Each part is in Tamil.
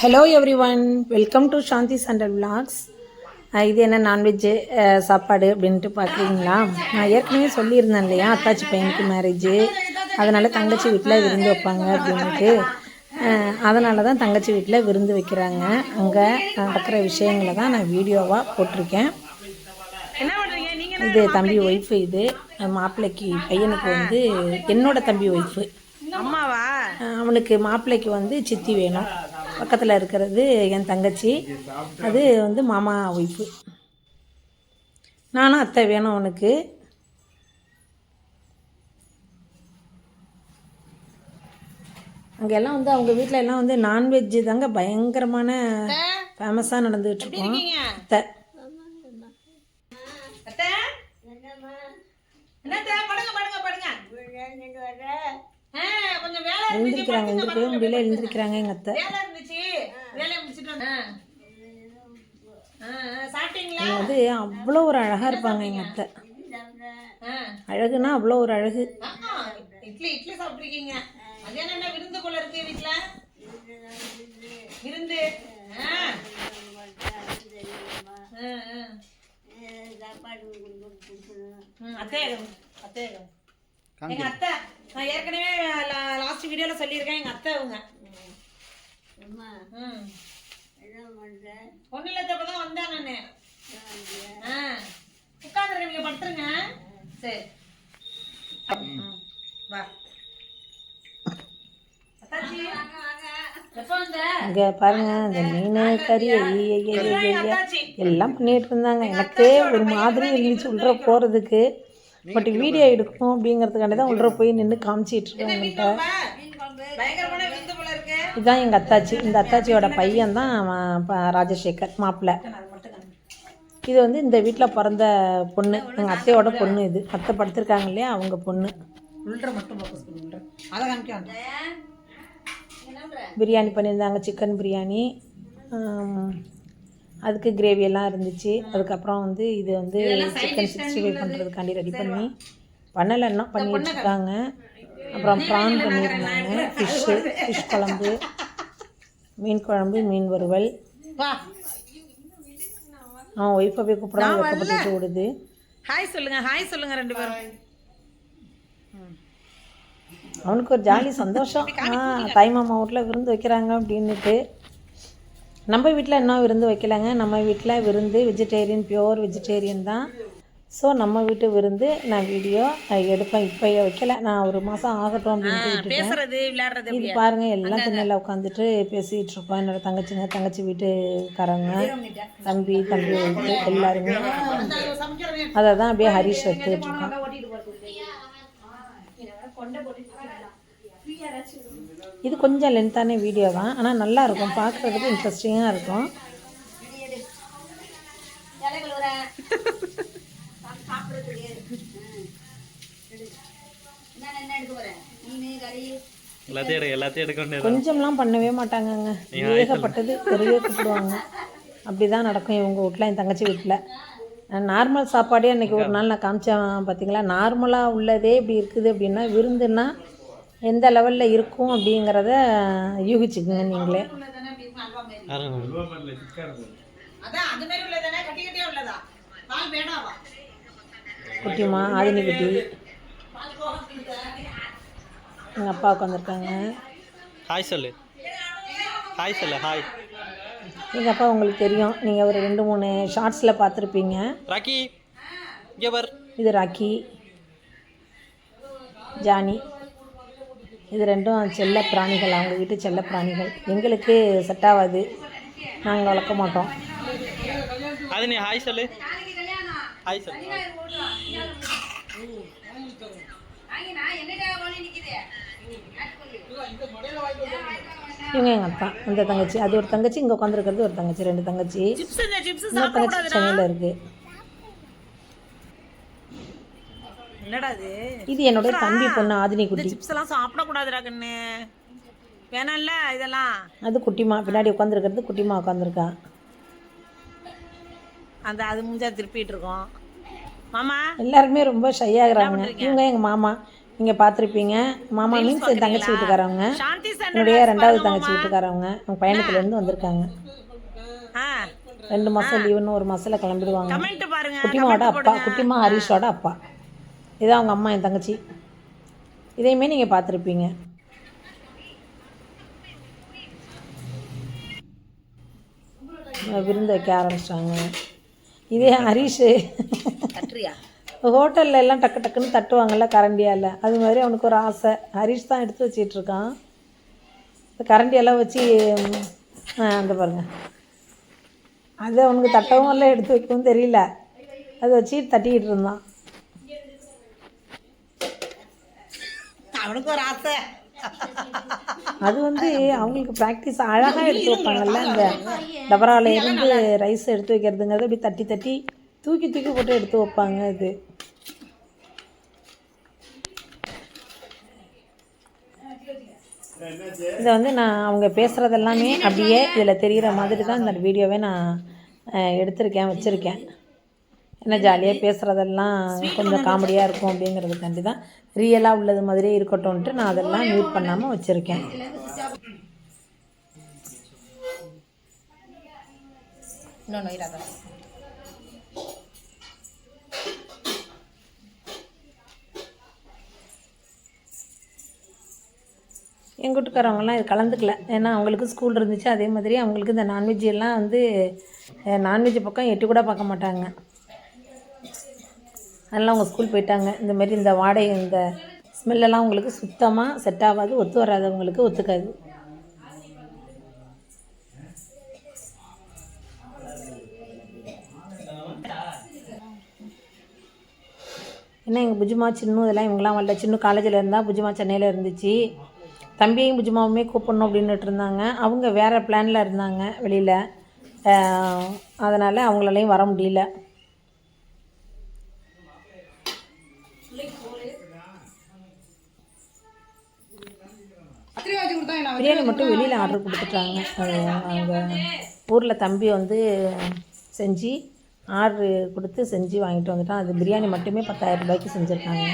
Hello everyone, welcome to Shanthi சண்டல் விலாக்ஸ். இது என்ன நான்வெஜ்ஜு சாப்பாடு அப்படின்ட்டு பார்க்குறீங்களா? நான் ஏற்கனவே சொல்லியிருந்தேன் இல்லையா, அத்தாச்சி பையனுக்கு மேரேஜு, அதனால் தங்கச்சி வீட்டில் விருந்து வைப்பாங்க அப்படின்ட்டு. அதனால தான் தங்கச்சி வீட்டில் விருந்து வைக்கிறாங்க. அங்கே நடக்கிற விஷயங்களை தான் நான் வீடியோவாக போட்டிருக்கேன். இது தம்பி ஒய்ஃபு, இது மாப்பிள்ளைக்கு பையனுக்கு வந்து என்னோட தம்பி ஒய்ஃபு. அம்மாவா? அவனுக்கு மாப்பிள்ளைக்கு வந்து சித்தி வேணும். பக்கத்தில் இருக்கிறது என் தங்கச்சி, அது வந்து மாமா ஒய்ஃபு. நானும் அத்தை வேணும் அவனுக்கு. அங்கெல்லாம் வந்து அவங்க வீட்டில் எல்லாம் வந்து நான்வெஜ்ஜு தாங்க பயங்கரமான ஃபேமஸாக நடந்துகிட்ருக்கோம். அத்தை எழுந்திருக்கிறாங்க, எழுந்திருக்கவே முடியல, எழுந்திருக்கிறாங்க எங்கள் அத்தை. அது அவ்வளோ ஒரு அழகாக இருப்பாங்க எங்கள் அத்தை. அழகுனா அவ்வளோ ஒரு அழகு. இட்லி இட்லி சாப்பிட்ருக்கீங்க? அது என்ன விருந்து போல இருக்கு வீட்டில்? விருந்து அத்தையகம் அத்தையகம் எங்கள் அத்தை. நான் ஏற்கனவே லாஸ்ட் வீடியோவில் சொல்லியிருக்கேன், எங்கள் அத்தை அவங்க. ஒன்றும் இல்லை, இப்போ தான் வந்தேன் நான். உட்காந்துருங்க, நீங்கள் படுத்துருங்க. சரி வா. இங்கே பாருங்க, இந்த மீன் கறி எல்லாம் பண்ணிகிட்டு இருந்தாங்க. எனக்கே ஒரு மாதிரி இருந்துச்சு உள்ள போகிறதுக்கு. பட் வீடியோ எடுக்கணும் அப்படிங்கிறதுக்காண்டி தான் உள்ள போய் நின்று காமிச்சிட்டு இருக்காங்கள்ட்ட. இதுதான் எங்கள் அத்தாச்சி. இந்த அத்தாச்சியோட பையன் தான் ராஜசேகர் மாப்பிள்ளை. இது வந்து இந்த வீட்டில் பிறந்த பொண்ணு, எங்கள் அத்தையோட பொண்ணு. இது அத்தை படுத்திருக்காங்க இல்லையா, அவங்க பொண்ணு. பிரியாணி பண்ணியிருந்தாங்க, சிக்கன் பிரியாணி. அதுக்கு கிரேவியெல்லாம் இருந்துச்சு. அதுக்கப்புறம் வந்து இது வந்து சிக்கன் 65 பண்ணுறதுக்காண்டி ரெடி பண்ணி பண்ணலைன்னா பண்ணி வச்சுருக்காங்க. அப்புறம் ப்ரான் பண்ணியிருந்தாங்க, ஃபிஷ் குழம்பு, மீன் குழம்பு, மீன் வறுவல். அவன் ஒய்ஃபை போய் கூப்பிடாம வைக்கப்பட்டு விடுது. ஹாய் சொல்லுங்க, ஹாய் சொல்லுங்க ரெண்டு பேரும். அவனுக்கு ஒரு ஜாலி சந்தோஷம். தாய் மாமா வீட்டில் விருந்து வைக்கிறாங்க அப்படின்னுட்டு. நம்ம வீட்டில் இன்னும் விருந்து வைக்கலைங்க. நம்ம வீட்டில் விருந்து வெஜிடேரியன், பியோர் வெஜிடேரியன் தான். ஸோ நம்ம வீட்டு விருந்து நான் வீடியோ எடுப்பேன். இப்போ வைக்கல, நான் ஒரு மாதம் ஆகட்டும் அப்படின்ட்டு விட்டுட்டேன். இது பாருங்கள், எல்லாம் திண்ணையில் உட்காந்துட்டு பேசிகிட்டு இருப்போம். என்னோட தங்கச்சிங்க, தங்கச்சி வீட்டுக்காரங்க, தம்பி வீட்டு எல்லாருமே. அதை தான் அப்படியே ஹரிஷ் எடுத்துகிட்ருக்கோம். இது கொஞ்சம் லென்த்தான வீடியோ தான், ஆனால் நல்லாயிருக்கும், பார்க்குறதுக்கு இன்ட்ரெஸ்டிங்காக இருக்கும். கொஞ்சம்லாம் பண்ணவே மாட்டாங்கங்க, ஏகப்பட்டது பெரிய கூப்பிடுவாங்க. அப்படி தான் நடக்கும் இவங்க வீட்டில், என் தங்கச்சி வீட்டில். நார்மல் சாப்பாடே அன்றைக்கி ஒரு நாள் நான் காமிச்சேன் பார்த்தீங்களா. நார்மலாக உள்ளதே இப்படி இருக்குது அப்படின்னா, விருந்துன்னா எந்த லெவலில் இருக்கும் அப்படிங்கிறத யூகிச்சுக்குங்க நீங்களே. குட்டிமா, ஆதினி குட்டி, எங்கள் அப்பா உட்காந்துருக்காங்க. ஹாய் சொல்லு, ஹாய் சொல்லு, ஹாய். எங்கள் அப்பா உங்களுக்கு தெரியும், நீங்கள் ஒரு 2-3 ஷார்ட்ஸில் பார்த்துருப்பீங்க. ராக்கி, இது ராக்கி, ஜானி. இது ரெண்டும் செல்ல பிராணிகள், அவங்க வீட்டு செல்ல பிராணிகள். எங்களுக்கு செட் ஆகாது, நாங்கள் வளர்க்க மாட்டோம். அது நீ ஹாய் சொல்லு, ஹாய் சொல்லு. இவங்க எங்கள் அப்பா, அந்த தங்கச்சி, அது ஒரு தங்கச்சி, இங்கே உட்காந்துருக்கிறது ஒரு தங்கச்சி, 2 தங்கச்சி. இன்னொரு தங்கச்சி சென்னையில் இருக்குது. இது என்னோட தம்பி பொண்ணு ஆதினி குட்டி. சிப்ஸ் எல்லாம் சாப்பிடக்கூடாதுடா கண்ணு, வேணாம்ல இதெல்லாம். அது குட்டிமா, பின்னாடி உட்காந்துருக்கிறது குட்டிமா உட்காந்துருக்கா. அந்த அது மூஞ்சா திருப்பிட்டு இருக்கோம். மாமா எல்லாருமே ரொம்ப ஷையாகிறாங்க. இவங்க எங்கள் மாமா, நீங்கள் பார்த்துருப்பீங்க. மாமா மீன்ஸ் என் தங்கச்சி வீட்டுக்காரவங்க, என்னுடைய 2வது தங்கச்சி வீட்டுக்காரவங்க. அவங்க பயணத்துலேருந்து வந்திருக்காங்க. 2 மாதம் லீவுன்னு 1 மாதத்தில் கிளம்பிடுவாங்க. குட்டிமாவோட அப்பா, குட்டிமா ஹரிஷோட அப்பா. இதான் அவங்க அம்மா, என் தங்கச்சி. இதையுமே நீங்கள் பார்த்துருப்பீங்க. விருந்து வைக்க ஆரம்பிச்சிட்டாங்க. இதே ஹரிஷு ஹோட்டலில் எல்லாம் டக்கு டக்குன்னு தட்டுவாங்கள்ல கரண்டியால், அது மாதிரி அவனுக்கு ஒரு ஆசை. ஹரிஷ் தான் எடுத்து வச்சிட்ருக்கான். இந்த கரண்டியெல்லாம் வச்சு அந்த பாருங்கள், அது அவனுக்கு தட்டவும் இல்லை எடுத்து வைக்கவும் தெரியல, அதை வச்சு தட்டிக்கிட்டு இருந்தான். அவனுக்கு ஒரு ஆசை. அது வந்து அவங்களுக்கு ப்ராக்டிஸ் அழகாக எடுத்து வைப்பாங்கல்ல. இந்த டபராவில் இருந்து ரைஸ் எடுத்து வைக்கிறதுங்கிறது அப்படி தட்டி தட்டி தூக்கி தூக்கி போட்டு எடுத்து வைப்பாங்க. இது இதை வந்து நான் அவங்க பேசுகிறது எல்லாமே அப்படியே இதில் தெரிகிற மாதிரி தான் இந்த வீடியோவே நான் எடுத்திருக்கேன், வச்சுருக்கேன். என்ன ஜாலியாக பேசுகிறதெல்லாம் கொஞ்சம் காமெடியாக இருக்கும் அப்படிங்கிறதுக்காண்டி தான், ரியலாக உள்ளது மாதிரியே இருக்கட்டும்ன்ட்டு நான் அதெல்லாம் மியூட் பண்ணாமல் வச்சுருக்கேன். எங்கள் வீட்டுக்காரவங்களாம் இது கலந்துக்கல. ஏன்னா அவங்களுக்கு ஸ்கூல் இருந்துச்சு. அதே மாதிரி அவங்களுக்கு இந்த நான்வெஜ் எல்லாம் வந்து நான்வெஜ் பக்கம் எட்டு கூட பார்க்க மாட்டாங்க. அதெல்லாம் அவங்க ஸ்கூல் போயிட்டாங்க. இந்தமாரி இந்த வாடகை, இந்த ஸ்மெல்லெல்லாம் அவங்களுக்கு சுத்தமாக செட் ஆகாது, ஒத்து வராது, அவங்களுக்கு ஒத்துக்காது. ஏன்னா எங்கள் புஜுமா சின்னும் இதெல்லாம் இவங்களாம் வரல. சின்ன காலேஜில் இருந்தால், புஜுமா சென்னையில் இருந்துச்சு. தம்பியையும் புஜுமாவுமே கூப்பிடணும் அப்படின்னுட்டு இருந்தாங்க. அவங்க வேறு பிளானில் இருந்தாங்க வெளியில், அதனால் அவங்களாலையும் வர முடியல. பிரியாணி மட்டும் வெளியில் ஆர்டர் கொடுத்துட்டாங்க. அவங்க ஊரில் தம்பி வந்து செஞ்சு ஆர்டரு கொடுத்து செஞ்சு வாங்கிட்டு வந்துட்டான். அது பிரியாணி மட்டுமே 10,000 ரூபாய்க்கு செஞ்சுருக்காங்க.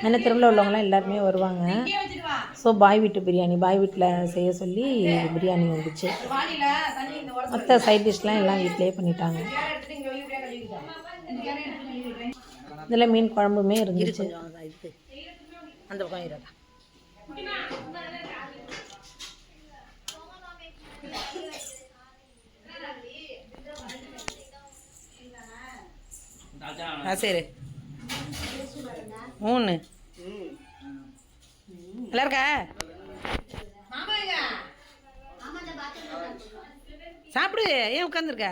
ஏன்னா தெருவில் உள்ளவங்களாம் எல்லாருமே வருவாங்க. ஸோ பாய் வீட்டு பிரியாணி, பாய் வீட்டில் செய்ய சொல்லி பிரியாணி வந்துச்சு. மற்ற சைட் டிஷ்லாம் எல்லாம் வீட்டிலே பண்ணிட்டாங்க. இதில் மீன் குழம்புமே இருந்துச்சு. அந்த பக்கம் இருடா. சரி 3 நல்லா இருக்கா? சாப்பிடு, ஏன் உட்காந்துருக்க?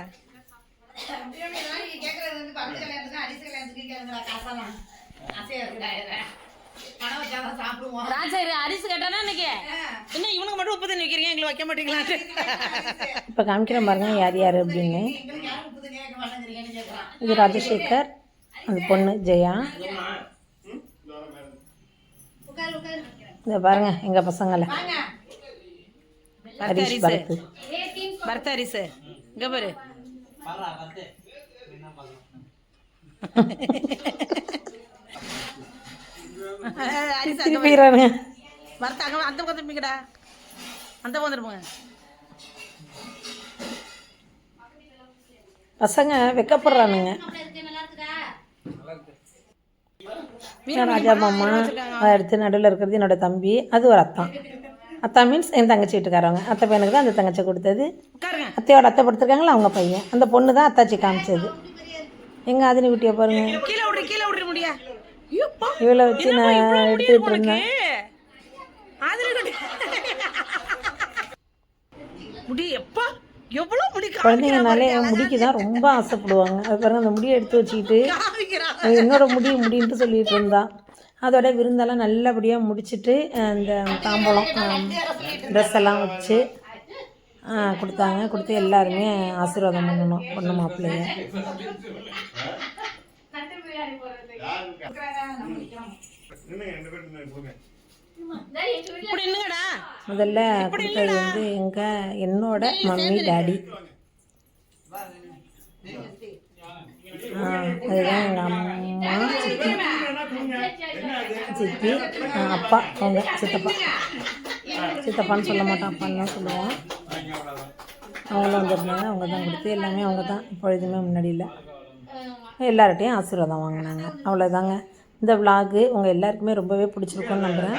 அரிசி கேட்டானா இன்னைக்கு என்ன இவனுக்கு மட்டும் உப்பு தண்ணி வைக்கிறீங்க, எங்களுக்கு வைக்க மாட்டீங்களா? இப்போ காமிக்கிறேன் பாருங்க யார் யார் அப்படின்னு. இது ராஜசேகர், அந்த பொண்ணு ஜெயா. இந்த பாருங்க எங்க பசங்களை, ஹரிஷ், பரத். பரத் ஹரிஷ் இங்க பாரு. திருப்பிக்கிறானுங்க. பரத் அங்க அந்த பக்கம் திரும்பிக்கடா, அந்த பக்கம் திரும்புங்க. பசங்க வெக்கப்படுறானுங்க. ராஜா மாமா அடுத்து நடுவில் இருக்கிறது என்னோட தம்பி, அது ஒரு அத்தான். அத்தா மீன்ஸ் என் தங்கச்சி வீட்டுக்காரவங்க. அத்தை பையனுக்கு தான் அந்த தங்கச்சி கொடுத்தது. அத்தையோட அத்தை படுத்துருக்காங்களா அவங்க பையன், அந்த பொண்ணு தான் அத்தாச்சி காமிச்சது. எங்கள் ஆதினி குட்டியை பாருங்க, இவளை வச்சு நான் எடுத்துக்கிட்டு இருந்தேன். குழந்தைங்கனாலே முடிக்கு தான் ரொம்ப ஆசைப்படுவாங்க. அது பாருங்க அந்த முடியை எடுத்து வச்சுக்கிட்டு என்னோட முடின்ட்டு சொல்லிட்டு இருந்தான். அதோட விருந்தெல்லாம் நல்லபடியாக முடிச்சுட்டு அந்த தாம்பூலம் ட்ரெஸ் எல்லாம் வச்சு கொடுத்தாங்க. கொடுத்து எல்லாருமே ஆசீர்வாதம் பண்ணணும் பொண்ணு மாப்பிள்ளைய. முதல்ல கொடுத்தது வந்து என்னோட மம்மி டாடி. அதுதான் எங்கள் அம்மா, சித்தி, சித்தி, அப்பா, அவங்க சித்தப்பான்னு சொல்ல மாட்டோம், அப்பான்னு தான் சொல்லுவோம். அவங்களும் வந்துருந்தாங்க. அவங்க தான் கொடுத்து எல்லாமே அவங்க தான், இப்பொழுதுமே முன்னாடி இல்லை. எல்லார்கிட்டையும் ஆசீர்வாதம் வாங்கினாங்க. அவ்வளோதாங்க. இந்த விலாகு உங்கள் எல்லாருக்குமே ரொம்பவே பிடிச்சிருக்குன்னு நம்புகிறேன்.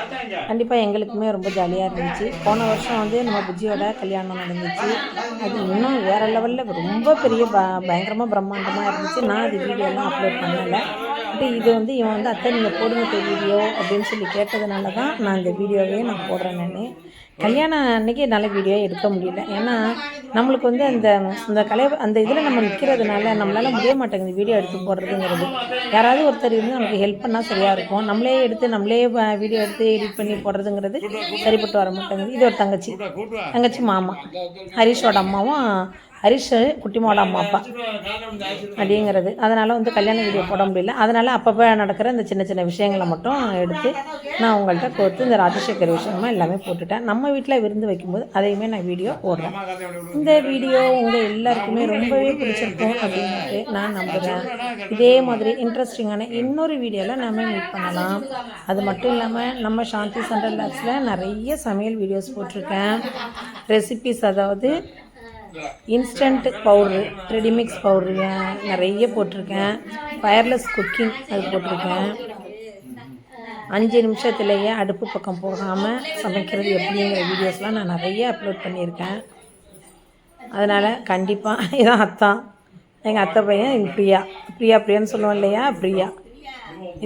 கண்டிப்பாக எங்களுக்குமே ரொம்ப ஜாலியாக இருந்துச்சு. போன வருஷம் வந்து நம்ம புஜ்ஜியோட கல்யாணம் நடந்துச்சு. அது இன்னும் வேறு லெவலில் ரொம்ப பெரிய பயங்கரமாக பிரம்மாண்டமாக இருந்துச்சு. நான் அது வீடியோலாம் அப்லோட் பண்ணலை. பட் இது வந்து இவன் வந்து அத்தை நீங்கள் போடுங்க வீடியோ அப்படின்னு சொல்லி கேட்டதுனால தான் நான் இந்த வீடியோவே நான் போடுறேன். நான் கல்யாணம் அன்றைக்கி என்னால் வீடியோ எடுக்க முடியல. ஏன்னா நம்மளுக்கு வந்து அந்த இதில் நம்ம நிற்கிறதுனால நம்மளால் முடிய மாட்டேங்குது வீடியோ எடுத்து போடுறதுங்கிறது. யாராவது ஒருத்தர் இருந்து நமக்கு ஹெல்ப் பண்ணால் சரியாக இருக்கும். நம்மளே வீடியோ எடுத்து எடிட் பண்ணி போடுறதுங்கிறது சரிப்பட்டு வர மாட்டேங்குது. இது ஒரு தங்கச்சி மாமா, ஹரிஷோட அம்மாவும் ஹரிஷ் குட்டிமாவோட அம்மா அப்பா அப்படிங்கிறது. அதனால் வந்து கல்யாண வீடியோ போட முடியல. அதனால் அப்பப்போ நடக்கிற இந்த சின்ன சின்ன விஷயங்களை மட்டும் எடுத்து நான் உங்கள்கிட்ட கோர்த்து இந்த ராஜசேகர் விஷயமா எல்லாமே போட்டுட்டேன். நம்ம வீட்டில் விருந்து வைக்கும்போது அதையுமே நான் வீடியோ போடுறேன். இந்த வீடியோ உங்கள் எல்லாருக்குமே ரொம்பவே பிடிச்சிருக்கும் அப்படின்ட்டு நான் நம்புகிறேன். இதே மாதிரி இன்ட்ரெஸ்டிங்கான இன்னொரு வீடியோவில் நம்ம மீட் பண்ணலாம். அது மட்டும் இல்லாமல் நம்ம சாந்தி சென்ட்ரல் லேப்ஸில் நிறைய சமையல் வீடியோஸ் போட்டிருக்கேன். ரெசிபீஸ், அதாவது இன்ஸ்டன்ட் பவுட்ரு, ரெடிமிக்ஸ் பவுட்ரு நிறைய போட்டிருக்கேன். ஃபயர்லெஸ் குக்கிங் அது போட்டிருக்கேன். 5 நிமிஷத்துலேயே அடுப்பு பக்கம் போகாமல் சமைக்கிறது எப்படிங்கிற வீடியோஸ்லாம் நான் நிறைய அப்லோட் பண்ணியிருக்கேன். அதனால் கண்டிப்பாக இதான் அத்தான், எங்கள் அத்தை பையன். இது பிரியான்னு சொல்லுவோம் இல்லையா, பிரியா.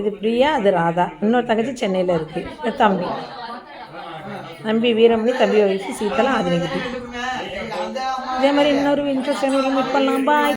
இது பிரியா, அது ராதா. இன்னொரு தங்கச்சி சென்னையில் இருக்குது. தம்பி வீரமணி, தம்பி வயசு சீத்தலாம், அது நெகட்டிவ். இதே மாதிரி இன்னொரு இன்ட்ரெஸ்ட் மீட் பண்ணலாம். பாய்.